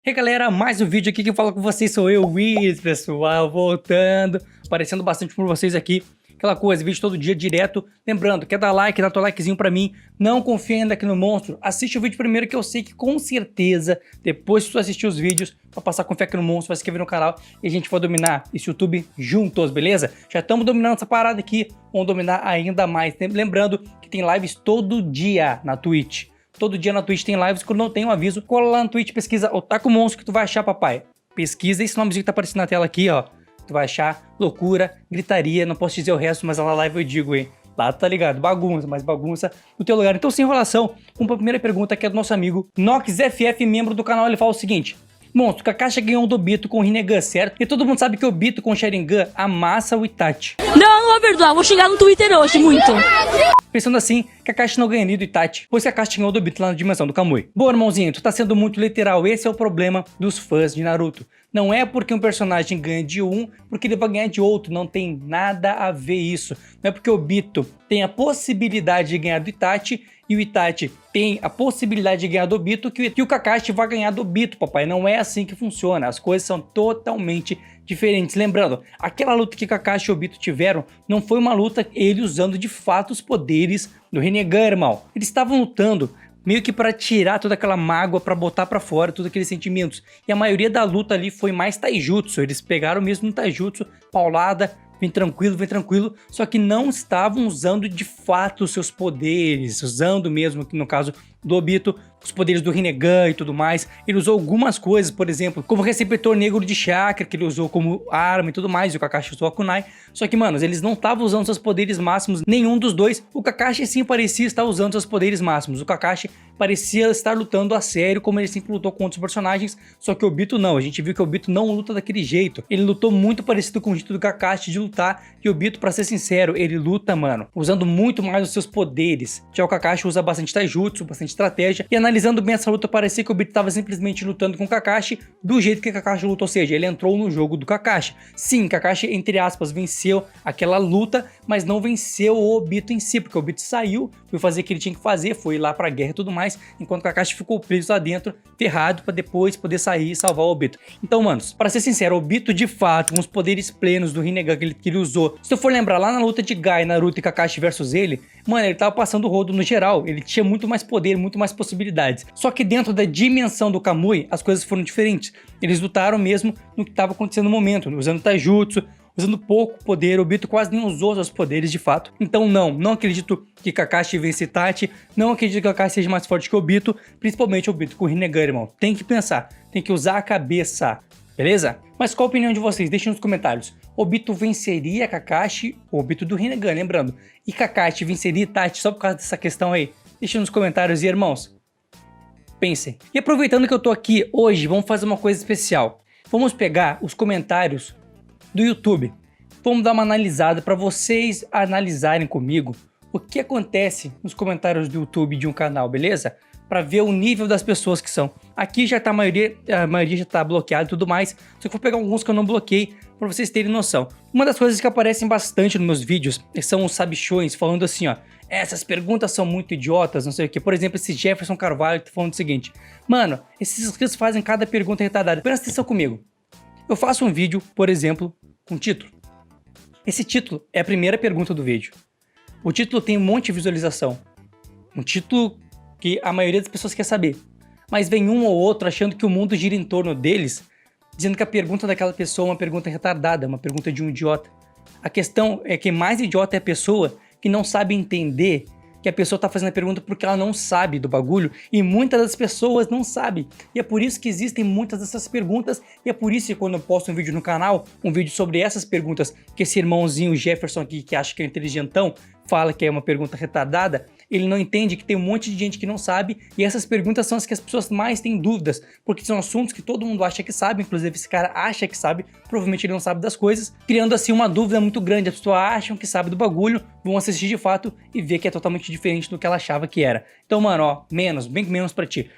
E aí galera, mais um vídeo aqui que fala com vocês, sou eu, Wiz, pessoal, voltando, aparecendo bastante por vocês aqui, aquela coisa, vídeo todo dia direto, lembrando, quer dar like, dá teu likezinho pra mim, não confia ainda aqui no monstro, assiste o vídeo primeiro que eu sei que com certeza, depois que tu assistir os vídeos, pra passar a confiar aqui no monstro, vai se inscrever no canal e a gente vai dominar esse YouTube juntos, beleza? Já estamos dominando essa parada aqui, vamos dominar ainda mais, lembrando que tem lives todo dia na Twitch. Todo dia na Twitch tem lives, quando não tem um aviso, cola lá no Twitch, pesquisa Otaku Monstro que tu vai achar, papai. Pesquisa esse nomezinho que tá aparecendo na tela aqui, ó. Tu vai achar loucura, gritaria, não posso dizer o resto, mas lá na live eu digo, hein. Lá tá ligado, bagunça, mas bagunça no teu lugar. Então, sem enrolação, uma primeira pergunta que é do nosso amigo NoxFF, membro do canal, ele fala o seguinte: Monstro, Kakashi ganhou do Obito com o Rinnegan, certo? E todo mundo sabe que o Obito com o Sharingan amassa o Itachi. Não vou perdoar, vou xingar no Twitter hoje, muito. Pensando assim, Kakashi não ganharia do Itachi, pois Kakashi ganhou do Obito lá na dimensão do Kamui. Boa, irmãozinho, tu tá sendo muito literal, esse é o problema dos fãs de Naruto. Não é porque um personagem ganha de um, porque ele vai ganhar de outro, não tem nada a ver isso. Não é porque o Obito tem a possibilidade de ganhar do Itachi, e o Itachi tem a possibilidade de ganhar do Obito, que o Kakashi vai ganhar do Obito, papai. Não é assim que funciona, as coisas são totalmente diferentes. Lembrando, aquela luta que Kakashi e Obito tiveram não foi uma luta ele usando de fato os poderes do Rinnegan, irmão. Eles estavam lutando meio que para tirar toda aquela mágoa, para botar para fora todos aqueles sentimentos. E a maioria da luta ali foi mais taijutsu, eles pegaram mesmo no taijutsu, paulada, vem tranquilo, só que não estavam usando de fato os seus poderes, usando mesmo, no caso do Obito, os poderes do Rinnegan e tudo mais. Ele usou algumas coisas, por exemplo, como receptor negro de chakra, que ele usou como arma e tudo mais, e o Kakashi usou a kunai. Só que, mano, eles não estavam usando seus poderes máximos, nenhum dos dois. O Kakashi sim parecia estar usando seus poderes máximos. O Kakashi parecia estar lutando a sério, como ele sempre lutou com outros personagens, só que o Obito não. A gente viu que o Obito não luta daquele jeito. Ele lutou muito parecido com o jeito do Kakashi de lutar, e o Obito, pra ser sincero, ele luta, mano, usando muito mais os seus poderes. Já o Kakashi usa bastante taijutsu, bastante estratégia, e analisando bem essa luta, parecia que o Obito estava simplesmente lutando com o Kakashi do jeito que o Kakashi lutou, ou seja, ele entrou no jogo do Kakashi. Sim, Kakashi, entre aspas, venceu aquela luta, mas não venceu o Obito em si, porque o Obito saiu, foi fazer o que ele tinha que fazer, foi lá pra guerra e tudo mais, enquanto o Kakashi ficou preso lá dentro, ferrado, pra depois poder sair e salvar o Obito. Então, manos, para ser sincero, o Obito, de fato, com os poderes plenos do Rinnegan que ele usou, se eu for lembrar lá na luta de Gai, Naruto e Kakashi versus ele, mano, ele tava passando o rodo no geral, ele tinha muito mais poder, muito mais possibilidades. Só que dentro da dimensão do Kamui, as coisas foram diferentes. Eles lutaram mesmo no que estava acontecendo no momento, usando taijutsu, usando pouco poder. O Obito quase nem usou seus poderes de fato. Então não acredito que Kakashi vence Itachi, não acredito que Kakashi seja mais forte que o Obito, principalmente o Obito com o Rinnegan, irmão. Tem que pensar, tem que usar a cabeça, beleza? Mas qual a opinião de vocês? Deixem nos comentários. Obito venceria Kakashi, o Obito do Rinnegan, lembrando, e Kakashi venceria Itachi só por causa dessa questão aí? Deixem nos comentários e, irmãos, pensem. E aproveitando que eu tô aqui hoje, vamos fazer uma coisa especial. Vamos pegar os comentários do YouTube. Vamos dar uma analisada para vocês analisarem comigo o que acontece nos comentários do YouTube de um canal, beleza? Para ver o nível das pessoas que são. Aqui já tá a maioria já tá bloqueada e tudo mais, só que eu vou pegar alguns que eu não bloqueei para vocês terem noção. Uma das coisas que aparecem bastante nos meus vídeos são os sabichões falando assim, ó: essas perguntas são muito idiotas, não sei o que. Por exemplo, esse Jefferson Carvalho tá falando o seguinte: mano, esses inscritos fazem cada pergunta retardada. Presta atenção comigo. Eu faço um vídeo, por exemplo, com título. Esse título é a primeira pergunta do vídeo. O título tem um monte de visualização. Um título que a maioria das pessoas quer saber. Mas vem um ou outro achando que o mundo gira em torno deles, dizendo que a pergunta daquela pessoa é uma pergunta retardada, uma pergunta de um idiota. A questão é que mais idiota é a pessoa que não sabe entender que a pessoa tá fazendo a pergunta porque ela não sabe do bagulho, e muitas das pessoas não sabem. E é por isso que existem muitas dessas perguntas, e é por isso que quando eu posto um vídeo no canal, um vídeo sobre essas perguntas, que esse irmãozinho Jefferson aqui, que acha que é inteligentão, fala que é uma pergunta retardada, ele não entende que tem um monte de gente que não sabe, e essas perguntas são as que as pessoas mais têm dúvidas, porque são assuntos que todo mundo acha que sabe, inclusive esse cara acha que sabe, provavelmente ele não sabe das coisas, criando assim uma dúvida muito grande. As pessoas acham que sabe do bagulho, vão assistir de fato e ver que é totalmente diferente do que ela achava que era. Então, mano, ó, bem menos pra ti.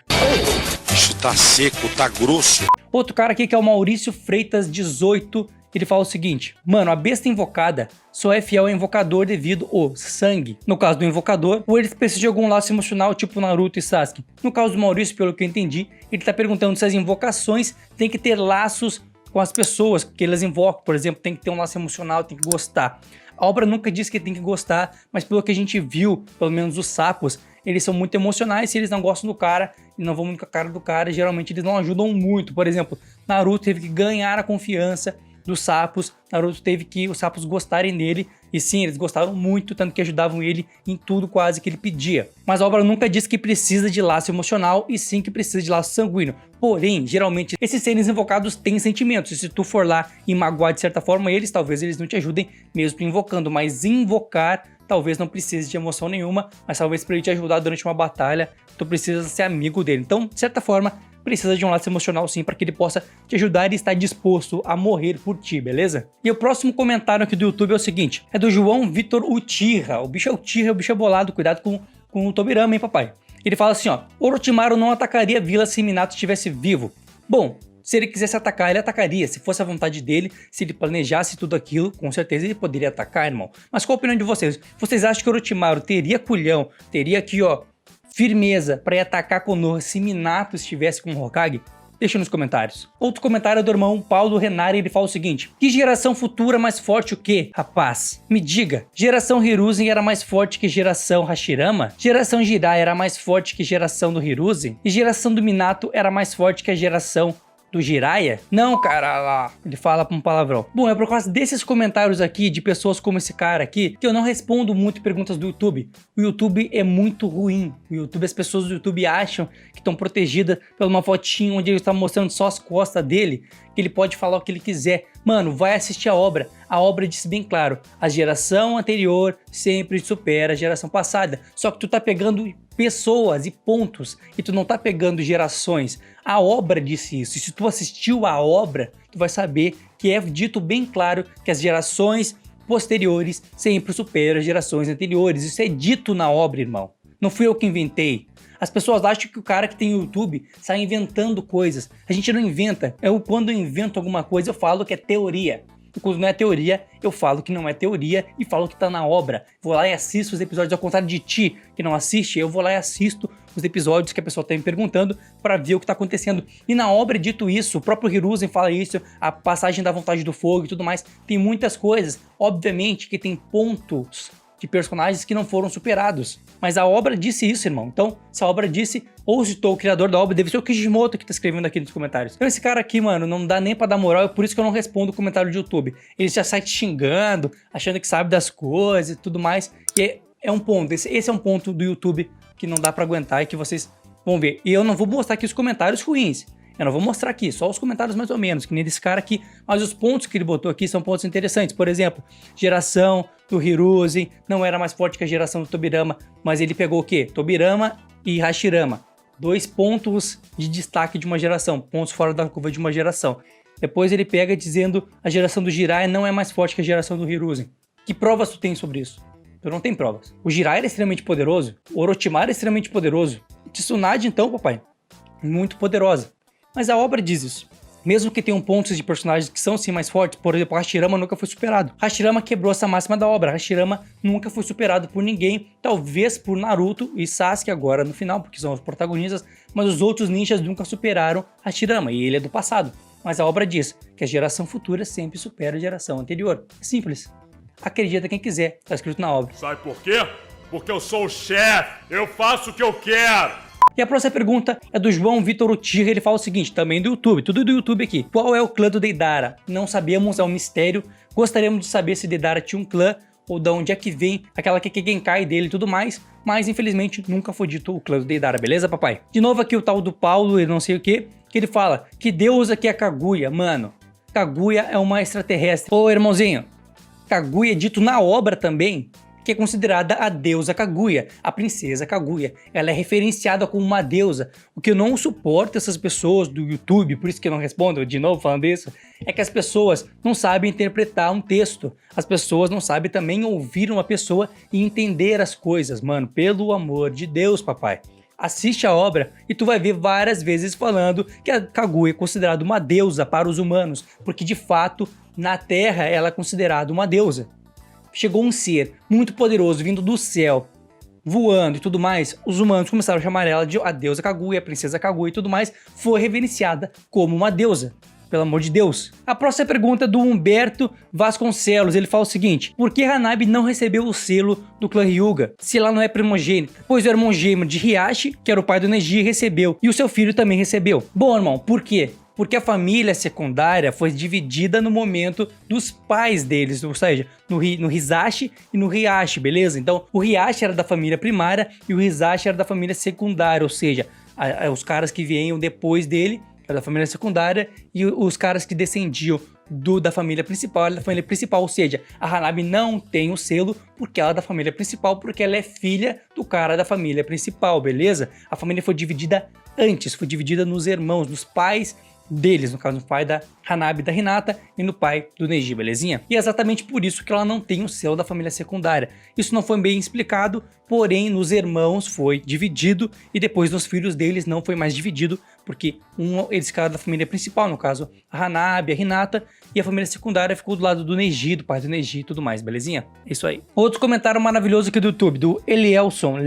Bicho tá seco, tá grosso. Outro cara aqui que é o Maurício Freitas 18, Ele fala o seguinte: mano, a besta invocada só é fiel ao invocador devido ao sangue. No caso do invocador, ou eles precisam de algum laço emocional tipo Naruto e Sasuke. No caso do Maurício, pelo que eu entendi, ele tá perguntando se as invocações têm que ter laços com as pessoas que elas invocam. Por exemplo, tem que ter um laço emocional, tem que gostar. A obra nunca diz que tem que gostar, mas pelo que a gente viu, pelo menos os sapos, eles são muito emocionais. Se eles não gostam do cara e não vão muito com a cara do cara, geralmente eles não ajudam muito. Por exemplo, Naruto teve que ganhar a confiança dos sapos, Naruto teve que os sapos gostarem dele, e sim, eles gostaram muito, tanto que ajudavam ele em tudo quase que ele pedia. Mas a obra nunca diz que precisa de laço emocional, e sim que precisa de laço sanguíneo. Porém, geralmente, esses seres invocados têm sentimentos, e se tu for lá e magoar de certa forma eles, talvez eles não te ajudem mesmo tu invocando, mas invocar talvez não precise de emoção nenhuma, mas talvez para ele te ajudar durante uma batalha, tu precisa ser amigo dele. Então, de certa forma, precisa de um laço emocional sim, para que ele possa te ajudar e estar disposto a morrer por ti, beleza? E o próximo comentário aqui do YouTube é o seguinte, é do João Vitor Uchiha. O bicho é Uchiha, o bicho é bolado, cuidado com o Tobirama, hein, papai? Ele fala assim, ó, Orochimaru não atacaria a vila se Minato estivesse vivo. Bom, se ele quisesse atacar, ele atacaria. Se fosse a vontade dele, se ele planejasse tudo aquilo, com certeza ele poderia atacar, irmão. Mas qual a opinião de vocês? Vocês acham que Orochimaru teria culhão, teria aqui, ó, firmeza para ir atacar Konoha se Minato estivesse com o Hokage? Deixa nos comentários. Outro comentário é do irmão Paulo Renari, ele fala o seguinte: que geração futura mais forte o quê? Rapaz, me diga, geração Hiruzen era mais forte que geração Hashirama? Geração Jiraiya era mais forte que geração do Hiruzen? E geração do Minato era mais forte que a geração do Jiraiya? Não, cara, lá. Ele fala um palavrão. Bom, é por causa desses comentários aqui, de pessoas como esse cara aqui, que eu não respondo muito perguntas do YouTube. O YouTube é muito ruim. O YouTube, as pessoas do YouTube acham que estão protegidas por uma fotinha onde ele está mostrando só as costas dele, que ele pode falar o que ele quiser. Mano, vai assistir a obra. A obra disse bem claro, a geração anterior sempre supera a geração passada. Só que tu tá pegando pessoas e pontos, e tu não tá pegando gerações. A obra disse isso, e se tu assistiu a obra, tu vai saber que é dito bem claro que as gerações posteriores sempre superam as gerações anteriores. Isso é dito na obra, irmão. Não fui eu que inventei. As pessoas acham que o cara que tem YouTube sai inventando coisas. A gente não inventa. Quando eu invento alguma coisa, eu falo que é teoria. E quando não é teoria, eu falo que não é teoria e falo que tá na obra. Vou lá e assisto os episódios, ao contrário de ti, que não assiste, eu vou lá e assisto os episódios que a pessoa tá me perguntando para ver o que tá acontecendo. E na obra é dito isso, o próprio Hiruzen fala isso, a passagem da vontade do fogo e tudo mais. Tem muitas coisas. Obviamente que tem pontos de personagens que não foram superados. Mas a obra disse isso, irmão. Então, se a obra disse, ou citou o criador da obra, deve ser o Kishimoto que tá escrevendo aqui nos comentários. Então esse cara aqui, mano, não dá nem pra dar moral, é por isso que eu não respondo o comentário do YouTube. Ele já sai te xingando, achando que sabe das coisas e tudo mais. E é um ponto, esse é um ponto do YouTube que não dá pra aguentar e que vocês vão ver. E eu não vou mostrar aqui os comentários ruins. Eu não vou mostrar aqui, só os comentários mais ou menos, que nem desse cara aqui. Mas os pontos que ele botou aqui são pontos interessantes. Por exemplo, geração do Hiruzen não era mais forte que a geração do Tobirama, mas ele pegou o quê? Tobirama e Hashirama. 2 pontos de destaque de uma geração, pontos fora da curva de uma geração. Depois ele pega dizendo a geração do Jiraiya não é mais forte que a geração do Hiruzen. Que provas tu tem sobre isso? Tu não tem provas. O Jiraiya é extremamente poderoso, o Orochimaru é extremamente poderoso. Tsunade então, papai, muito poderosa. Mas a obra diz isso. Mesmo que tenham pontos de personagens que são sim mais fortes, por exemplo, Hashirama nunca foi superado. Hashirama quebrou essa máxima da obra. Hashirama nunca foi superado por ninguém, talvez por Naruto e Sasuke agora no final, porque são os protagonistas, mas os outros ninjas nunca superaram Hashirama, e ele é do passado. Mas a obra diz que a geração futura sempre supera a geração anterior. É simples. Acredita quem quiser, tá escrito na obra. Sabe por quê? Porque eu sou o chefe, eu faço o que eu quero. E a próxima pergunta é do João Vitor Uchiha, ele fala o seguinte, também do YouTube, tudo do YouTube aqui. Qual é o clã do Deidara? Não sabemos, é um mistério. Gostaríamos de saber se Deidara tinha um clã, ou de onde é que vem aquela Kekkei dele e tudo mais, mas infelizmente nunca foi dito o clã do Deidara, beleza, papai? De novo aqui o tal do Paulo, ele não sei o que ele fala, que deusa que é Kaguya? Mano, Kaguya é uma extraterrestre. Ô, irmãozinho, Kaguya é dito na obra também, que é considerada a deusa Kaguya, a princesa Kaguya. Ela é referenciada como uma deusa. O que eu não suporto essas pessoas do YouTube, por isso que eu não respondo de novo falando isso, é que as pessoas não sabem interpretar um texto. As pessoas não sabem também ouvir uma pessoa e entender as coisas, mano. Pelo amor de Deus, papai. Assiste a obra e tu vai ver várias vezes falando que a Kaguya é considerada uma deusa para os humanos, porque de fato, na Terra, ela é considerada uma deusa. Chegou um ser muito poderoso vindo do céu, voando e tudo mais, os humanos começaram a chamar ela de a deusa Kaguya, a princesa Kaguya e tudo mais, foi reverenciada como uma deusa. Pelo amor de Deus. A próxima pergunta é do Humberto Vasconcelos. Ele fala o seguinte: por que Hanabi não recebeu o selo do clã Hyuga, se ela não é primogênita? Pois o irmão gêmeo de Hiashi, que era o pai do Neji, recebeu, e o seu filho também recebeu. Bom, irmão, por quê? Porque a família secundária foi dividida no momento dos pais deles, ou seja, no Hisashi e no Hiashi, beleza? Então, o Hiashi era da família primária e o Hisashi era da família secundária, ou seja, os caras que vieram depois dele da família secundária e os caras que descendiam da família principal, era da família principal, ou seja, a Hanabi não tem o selo porque ela é da família principal, porque ela é filha do cara da família principal, beleza? A família foi dividida antes, foi dividida nos irmãos, nos pais deles, no caso no pai da Hanabi e da Hinata e no pai do Neji, belezinha? E é exatamente por isso que ela não tem o selo da família secundária. Isso não foi bem explicado, porém nos irmãos foi dividido e depois nos filhos deles não foi mais dividido, porque eles ficaram da família principal, no caso a Hanabi, a Hinata, e a família secundária ficou do lado do Neji, do pai do Neji e tudo mais, belezinha? É isso aí. Outro comentário maravilhoso aqui do YouTube, do Elielson,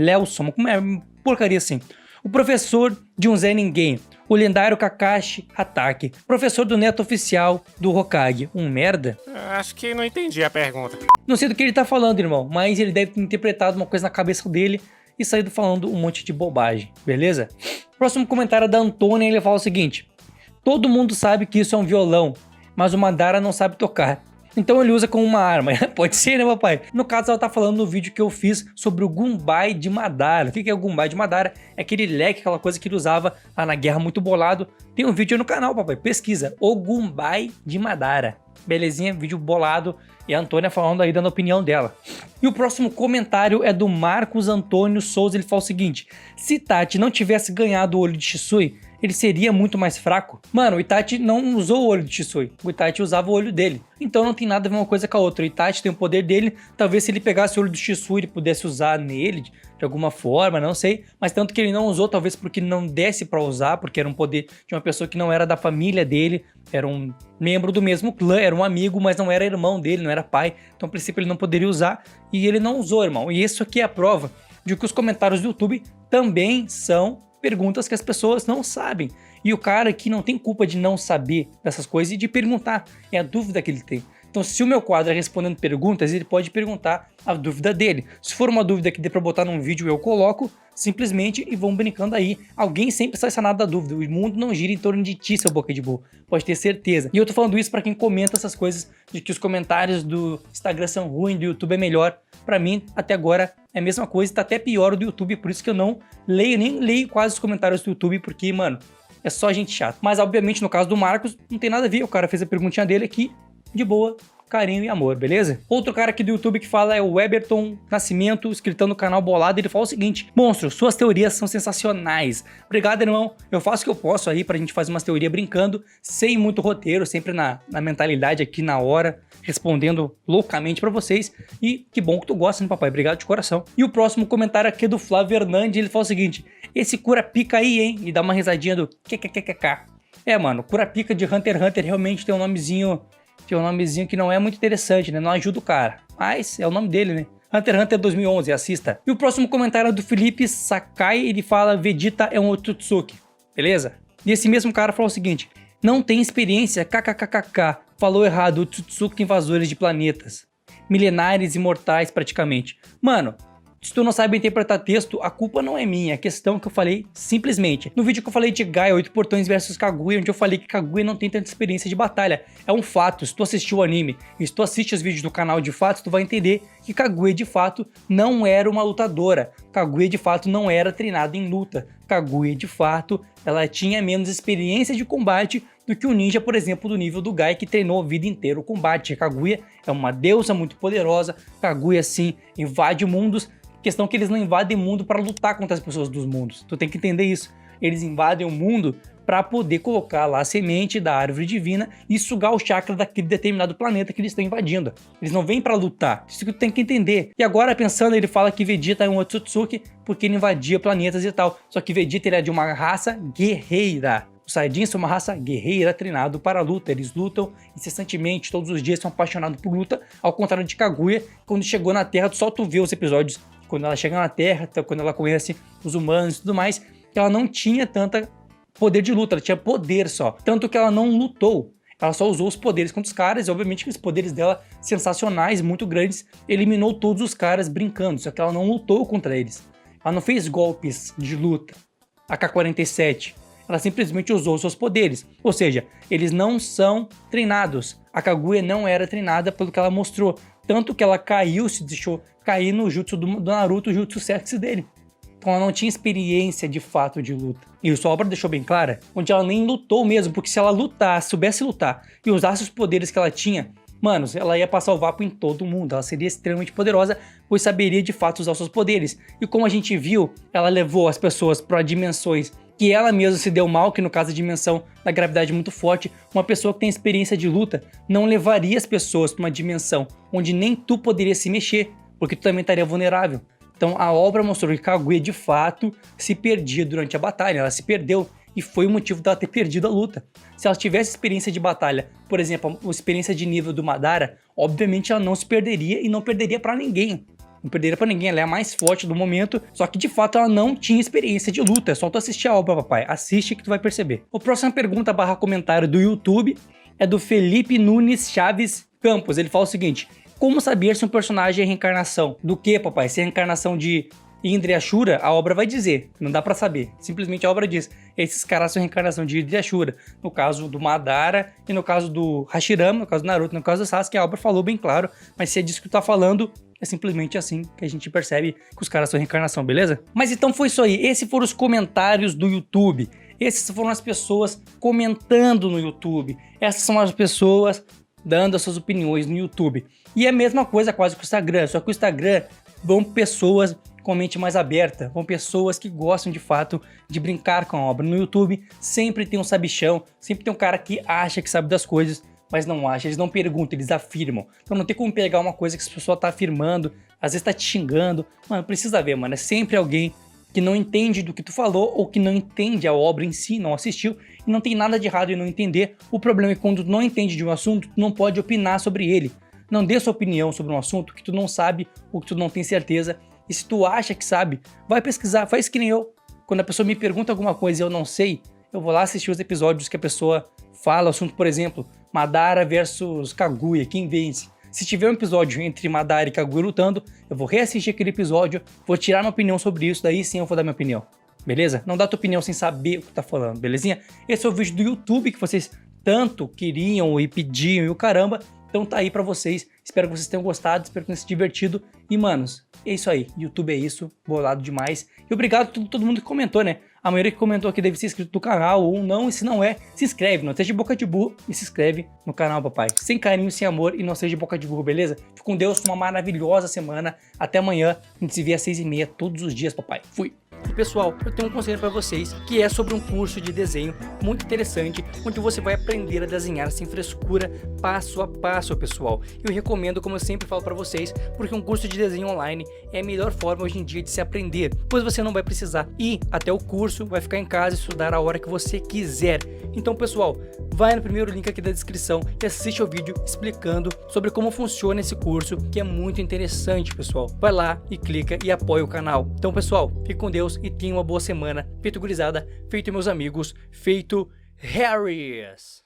como é porcaria assim? O professor de um Zé Ninguém, o lendário Kakashi Hatake, professor do neto oficial do Hokage. Um merda? Acho que não entendi a pergunta. Não sei do que ele tá falando, irmão, mas ele deve ter interpretado uma coisa na cabeça dele e saído falando um monte de bobagem, beleza? Próximo comentário é da Antônia, ele fala o seguinte: todo mundo sabe que isso é um violão, mas o Madara não sabe tocar. Então ele usa como uma arma. Pode ser, né, papai? No caso, ela tá falando no vídeo que eu fiz sobre o Gunbai de Madara. O que é o Gunbai de Madara? É aquele leque, aquela coisa que ele usava lá na Guerra Muito Bolado. Tem um vídeo aí no canal, papai. Pesquisa. O Gunbai de Madara. Belezinha? Vídeo bolado. E a Antônia falando aí, dando a opinião dela. E o próximo comentário é do Marcos Antônio Souza. Ele fala o seguinte: se Itachi não tivesse ganhado o olho de Shisui, ele seria muito mais fraco? Mano, o Itachi não usou o olho de Shisui. O Itachi usava o olho dele. Então não tem nada a ver uma coisa com a outra. O Itachi tem o poder dele. Talvez se ele pegasse o olho do Shisui, ele pudesse usar nele de alguma forma, não sei. Mas tanto que ele não usou, talvez porque não desse pra usar, porque era um poder de uma pessoa que não era da família dele. Era um membro do mesmo clã, era um amigo, mas não era irmão dele, não era pai. Então, a princípio, ele não poderia usar. E ele não usou, irmão. E isso aqui é a prova de que os comentários do YouTube também são perguntas que as pessoas não sabem. E o cara aqui não tem culpa de não saber dessas coisas e de perguntar. É a dúvida que ele tem. Então, se o meu quadro é respondendo perguntas, ele pode perguntar a dúvida dele. Se for uma dúvida que dê pra botar num vídeo, eu coloco simplesmente e vão brincando aí. Alguém sempre sai sanado da dúvida. O mundo não gira em torno de ti, seu boca de burro. Pode ter certeza. E eu tô falando isso pra quem comenta essas coisas de que os comentários do Instagram são ruins, do YouTube é melhor. Pra mim, até agora, é a mesma coisa. Tá até pior o do YouTube, por isso que eu não leio, nem leio quase os comentários do YouTube, porque, mano, é só gente chata. Mas, obviamente, no caso do Marcos, não tem nada a ver. O cara fez a perguntinha dele aqui, de boa, carinho e amor, beleza? Outro cara aqui do YouTube que fala é o Weberton Nascimento, inscrito no canal Bolado. Ele fala o seguinte: monstro, suas teorias são sensacionais. Obrigado, irmão. Eu faço o que eu posso aí pra gente fazer umas teorias brincando, sem muito roteiro, sempre na mentalidade aqui na hora, respondendo loucamente pra vocês. E que bom que tu gosta, né, papai? Obrigado de coração. E o próximo comentário aqui é do Flávio Hernandes. Ele fala o seguinte: esse cura pica aí, hein? E dá uma risadinha do kkkk. É, mano, cura pica de Hunter x Hunter realmente tem um nomezinho. Tem um nomezinho que não é muito interessante, né? Não ajuda o cara. Mas é o nome dele, né? Hunter x Hunter 2011, assista. E o próximo comentário é do Felipe Sakai. Ele fala: Vegeta é um Otsutsuki. Beleza? E esse mesmo cara falou o seguinte: não tem experiência, kkkk. Falou errado, Otsutsuki invasores de planetas. Milenares imortais praticamente. Mano, se tu não sabe interpretar texto, a culpa não é minha, é a questão que eu falei simplesmente. No vídeo que eu falei de Gaia 8 Portões versus Kaguya, onde eu falei que Kaguya não tem tanta experiência de batalha. É um fato, se tu assistiu o anime e se tu assiste os vídeos do canal de fato, tu vai entender que Kaguya de fato não era uma lutadora. Kaguya de fato não era treinada em luta. Kaguya de fato, ela tinha menos experiência de combate do que o ninja, por exemplo, do nível do Gaia, que treinou a vida inteira o combate. A Kaguya é uma deusa muito poderosa. Kaguya sim invade mundos. Questão que eles não invadem o mundo para lutar contra as pessoas dos mundos. Tu tem que entender isso. Eles invadem o mundo para poder colocar lá a semente da árvore divina e sugar o chakra daquele determinado planeta que eles estão invadindo. Eles não vêm para lutar, isso que tu tem que entender. E agora pensando, ele fala que Vegeta é um Otsutsuki porque ele invadia planetas e tal. Só que Vegeta ele é de uma raça guerreira. Os Saiyajins são uma raça guerreira treinada para a luta. Eles lutam incessantemente, todos os dias são apaixonados por luta. Ao contrário de Kaguya, quando chegou na Terra, só tu vê os episódios quando ela chega na Terra, quando ela conhece os humanos e tudo mais, que ela não tinha tanta poder de luta, ela tinha poder só. Tanto que ela não lutou. Ela só usou os poderes contra os caras, e obviamente que os poderes dela, sensacionais, muito grandes, eliminou todos os caras brincando, só que ela não lutou contra eles. Ela não fez golpes de luta. AK-47. Ela simplesmente usou seus poderes. Ou seja, eles não são treinados. A Kaguya não era treinada pelo que ela mostrou. Tanto que ela caiu, se deixou cair no jutsu do Naruto, o jutsu sexy dele. Então ela não tinha experiência de fato de luta. E isso a obra deixou bem clara, onde ela nem lutou mesmo, porque se ela lutasse, soubesse lutar e usasse os poderes que ela tinha, manos, ela ia passar o vácuo em todo mundo. Ela seria extremamente poderosa, pois saberia de fato usar os seus poderes. E como a gente viu, ela levou as pessoas para dimensões que ela mesma se deu mal, que no caso a dimensão da gravidade muito forte. Uma pessoa que tem experiência de luta não levaria as pessoas para uma dimensão onde nem tu poderia se mexer, porque tu também estaria vulnerável. Então a obra mostrou que Kaguya de fato se perdia durante a batalha, ela se perdeu e foi o motivo dela ter perdido a luta. Se ela tivesse experiência de batalha, por exemplo, a experiência de nível do Madara, obviamente ela não se perderia e não perderia pra ninguém. Não perderia pra ninguém, ela é a mais forte do momento, só que de fato ela não tinha experiência de luta, é só tu assistir a obra, papai, assiste que tu vai perceber. A próxima pergunta / comentário do YouTube é do Felipe Nunes Chaves Campos, ele fala o seguinte: como saber se um personagem é reencarnação? Do que, papai? Se é reencarnação de Indra e Ashura, a obra vai dizer. Não dá pra saber. Simplesmente a obra diz. Esses caras são reencarnação de Indra e Ashura. No caso do Madara e no caso do Hashirama, no caso do Naruto, no caso do Sasuke, a obra falou bem claro. Mas se é disso que tu tá falando, é simplesmente assim que a gente percebe que os caras são reencarnação, beleza? Mas então foi isso aí. Esses foram os comentários do YouTube. Essas foram as pessoas comentando no YouTube. Essas são as pessoas dando as suas opiniões no YouTube. E é a mesma coisa quase com o Instagram, só que o Instagram vão pessoas com mente mais aberta, vão pessoas que gostam de fato de brincar com a obra. No YouTube sempre tem um sabichão, sempre tem um cara que acha que sabe das coisas, mas não acha, eles não perguntam, eles afirmam. Então não tem como pegar uma coisa que a pessoa tá afirmando, às vezes tá te xingando, mano, precisa ver, mano, é sempre alguém que não entende do que tu falou ou que não entende a obra em si, não assistiu, e não tem nada de errado em não entender. O problema é que quando tu não entende de um assunto, tu não pode opinar sobre ele. Não dê sua opinião sobre um assunto que tu não sabe ou que tu não tem certeza. E se tu acha que sabe, vai pesquisar, faz que nem eu. Quando a pessoa me pergunta alguma coisa e eu não sei, eu vou lá assistir os episódios que a pessoa fala o assunto, por exemplo, Madara versus Kaguya, quem vence? Se tiver um episódio entre Madara e Kaguya lutando, eu vou reassistir aquele episódio, vou tirar minha opinião sobre isso, daí sim eu vou dar minha opinião. Beleza? Não dá tua opinião sem saber o que tá falando, belezinha? Esse é o vídeo do YouTube que vocês tanto queriam e pediam e o caramba. Então tá aí pra vocês, espero que vocês tenham gostado, espero que tenham se divertido. E manos, é isso aí, YouTube é isso, bolado demais. E obrigado a todo mundo que comentou, né? A maioria que comentou aqui deve ser inscrito no canal ou não, e se não é, se inscreve, não seja de boca de burro e se inscreve no canal, papai. Sem carinho, sem amor e não seja de boca de burro, beleza? Fique com Deus, uma maravilhosa semana, até amanhã, a gente se vê às 6h30 todos os dias, papai. Fui! E pessoal, eu tenho um conselho para vocês, que é sobre um curso de desenho muito interessante, onde você vai aprender a desenhar sem frescura, passo a passo, pessoal. Eu recomendo, como eu sempre falo para vocês, porque um curso de desenho online é a melhor forma hoje em dia de se aprender, pois você não vai precisar ir até o curso, vai ficar em casa e estudar a hora que você quiser. Então, pessoal, vai no primeiro link aqui da descrição e assiste ao vídeo explicando sobre como funciona esse curso, que é muito interessante, pessoal. Vai lá e clica e apoia o canal. Então, pessoal, fique com Deus e tenha uma boa semana. Feito gurizada, feito meus amigos, feito Harrys.